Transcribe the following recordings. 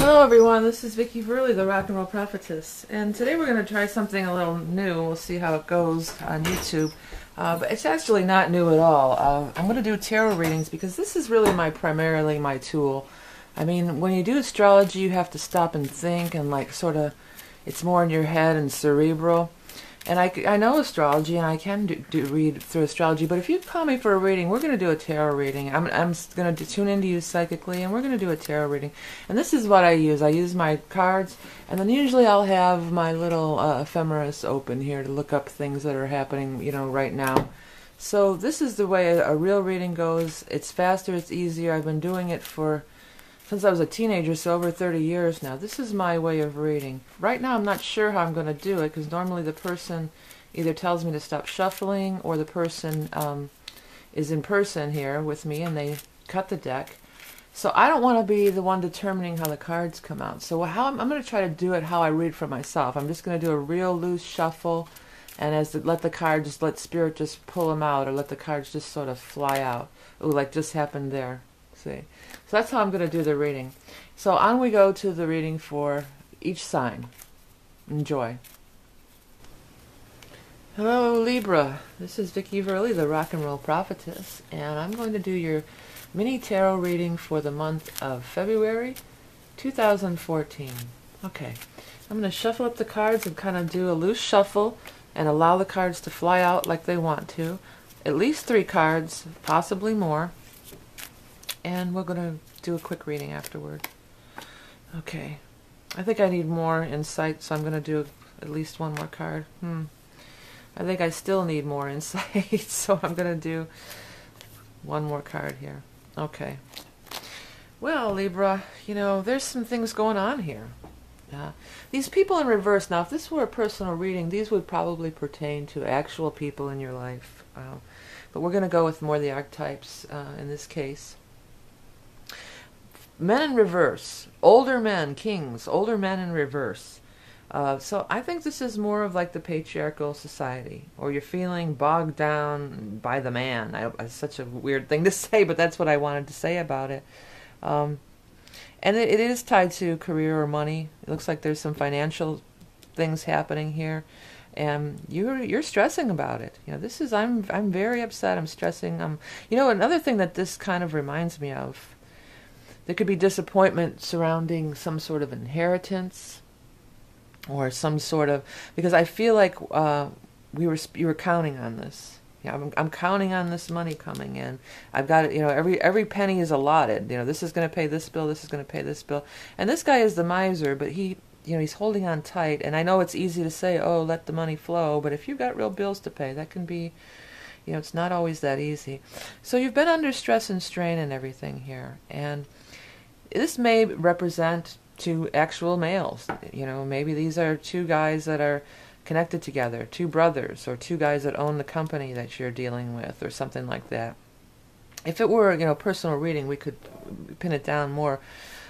Hello everyone, this is vickieverlie, the Rock and Roll Prophetess, and today we're going to try something a little new. We'll see how it goes on YouTube, but it's actually not new at all. I'm going to do tarot readings because this is really primarily my tool. I mean, when you do astrology, you have to stop and think and it's more in your head and cerebral. And I know astrology, and I can read through astrology, but if you call me for a reading, we're going to do a tarot reading. I'm going to tune into you psychically, and we're going to do a tarot reading. And this is what I use. I use my cards, and then usually I'll have my little ephemeris open here to look up things that are happening, right now. So this is the way a real reading goes. It's faster, it's easier. I've been doing it since I was a teenager, so over 30 years now. This is my way of reading. Right now I'm not sure how I'm going to do it, because normally the person either tells me to stop shuffling, or the person is in person here with me and they cut the deck. So I don't want to be the one determining how the cards come out. So I'm going to try to do it how I read for myself. I'm just going to do a real loose shuffle, and let spirit just pull them out, or let the cards just sort of fly out. Ooh, like just happened there. See? So that's how I'm going to do the reading. So on we go to the reading for each sign. Enjoy. Hello Libra, this is vickieverlie, the Rock and Roll Prophetess, and I'm going to do your mini tarot reading for the month of February 2014. Okay, I'm going to shuffle up the cards and kind of do a loose shuffle and allow the cards to fly out like they want to. At least 3 cards, possibly more. And we're going to do a quick reading afterward. Okay. I think I need more insight, so I'm going to do at least one more card. I think I still need more insight, so I'm going to do one more card here. Okay. Well, Libra, there's some things going on here. These people in reverse, now if this were a personal reading, these would probably pertain to actual people in your life. But we're going to go with more of the archetypes in this case. Men in reverse, older men, kings, older men in reverse. So I think this is more of like the patriarchal society, or you're feeling bogged down by the man. It's such a weird thing to say, but that's what I wanted to say about it. And it is tied to career or money. It looks like there's some financial things happening here, and you're stressing about it. I'm very upset. I'm stressing. Another thing that this kind of reminds me of. There could be disappointment surrounding some sort of inheritance, or some sort of, because I feel like you were counting on this. I'm counting on this money coming in. I've got it. Every penny is allotted. This is going to pay this bill. This is going to pay this bill. And this guy is the miser, but he's holding on tight. And I know it's easy to say, oh, let the money flow. But if you've got real bills to pay, that can be. It's not always that easy. So you've been under stress and strain and everything here, and this may represent 2 actual males. Maybe these are 2 guys that are connected together, 2 brothers, or 2 guys that own the company that you're dealing with, or something like that. If it were, a personal reading, we could pin it down more.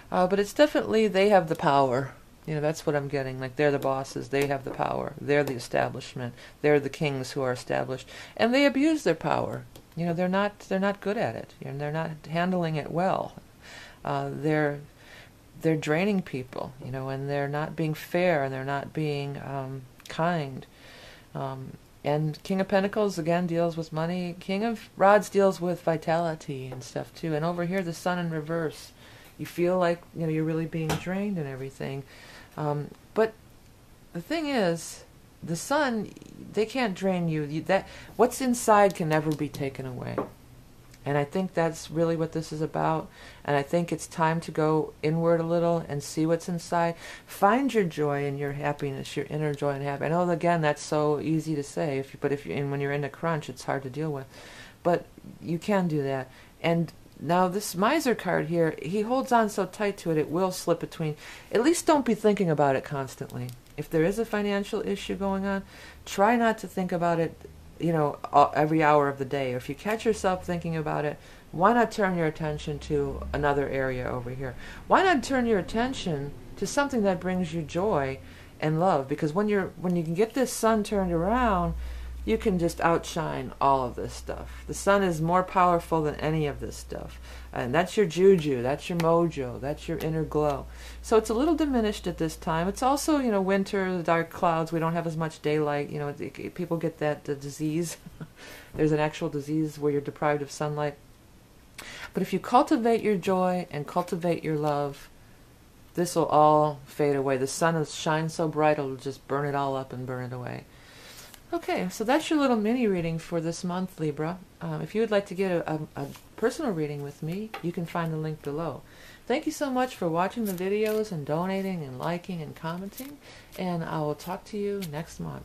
But it's definitely, they have the power. That's what I'm getting. Like, they're the bosses. They have the power. They're the establishment. They're the kings who are established. And they abuse their power. They're not good at it. They're not handling it well. They're draining people, and they're not being fair, and they're not being kind. And King of Pentacles, again, deals with money. King of Rods deals with vitality and stuff, too. And over here, the Sun in reverse. You feel like, you're really being drained and everything. But the thing is, the Sun, they can't drain you. What's inside can never be taken away. And I think that's really what this is about. And I think it's time to go inward a little and see what's inside. Find your joy and your happiness, your inner joy and happiness. I know, again, that's so easy to say, when you're in a crunch, it's hard to deal with. But you can do that. And now this miser card here, he holds on so tight to it, it will slip between. At least don't be thinking about it constantly. If there is a financial issue going on, try not to think about it every hour of the day. If you catch yourself thinking about it, why not turn your attention to another area over here? Why not turn your attention to something that brings you joy and love? Because when you can get this Sun turned around, you can just outshine all of this stuff. The sun is more powerful than any of this stuff. And that's your juju, that's your mojo, that's your inner glow. So it's a little diminished at this time. It's also, you know, winter, the dark clouds, we don't have as much daylight. You know, people get that disease. There's an actual disease where you're deprived of sunlight. But if you cultivate your joy and cultivate your love, this will all fade away. The sun will shine so bright, it'll just burn it all up and burn it away. Okay, so that's your little mini reading for this month, Libra. If you would like to get a personal reading with me, you can find the link below. Thank you so much for watching the videos and donating and liking and commenting, and I will talk to you next month.